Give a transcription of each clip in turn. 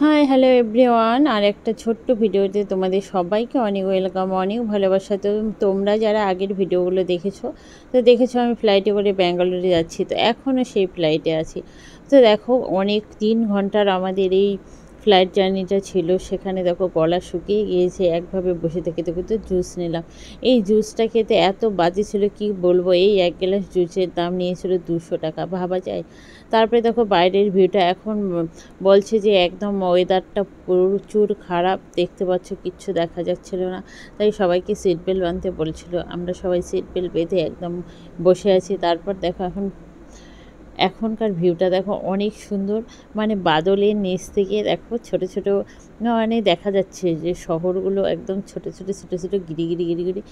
Hi hello everyone, আর একটা ছোট্ট ভিডিওতে তোমাদের সবাইকে অনেক ওয়েলকাম, অনেক ভালোবাসা। তো তোমরা যারা আগের ভিডিওগুলো দেখেছো আমি ফ্লাইটে করে ব্যাঙ্গালোরে যাচ্ছি। তো এখনও সেই ফ্লাইটে আছি। তো দেখো, অনেক 3 ঘন্টার আমাদের এই ফ্লাইট জার্নিটা ছিল। সেখানে দেখো গলা শুকিয়ে গিয়েছে একভাবে বসে থেকে থেকে। তো জুস নিলাম। এই জুসটা খেতে এত বাজে ছিল কি বলবো। এই এক গ্লাস জুসের দাম নিয়েছিল 200 টাকা, ভাবা যায়। তারপরে দেখো বাইরের ভিউটা এখন বলছে যে একদম ওয়েদারটা প্রচুর খারাপ, দেখতে পাচ্ছ কিচ্ছু দেখা যাচ্ছিল না। তাই সবাইকে সিট বেল্ট বাঁধতে বলছিল, আমরা সবাই সিট বেল্ট বেঁধে একদম বসে আছি। তারপর দেখো এখনকার ভিউটা দেখো অনেক সুন্দর। মানে বাদলের নিচ থেকে দেখো ছোট ছোট মানে দেখা যাচ্ছে যে শহরগুলো একদম ছোট ছোট ছোট ছোট গিরি গিরি গিরি গিরি।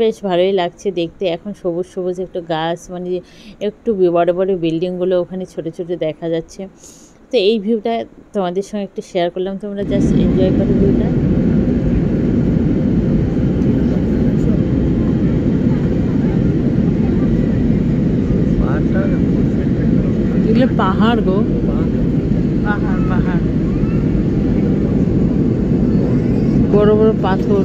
বেশ ভালোই লাগছে দেখতে। এখন সবুজ সবুজ একটু গাছ, মানে একটু বড় বড় বিল্ডিংগুলো ওখানে ছোট ছোট দেখা যাচ্ছে। তো এই ভিউটা তোমাদের সঙ্গে একটু শেয়ার করলাম, তোমরা জাস্ট এনজয় করো ভিউটা। এগুলো পাহাড় গো, পাহাড় পাহাড়, বড় বড় পাথর।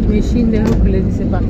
মেশিন দেখো খুলে দিছে, বাহ।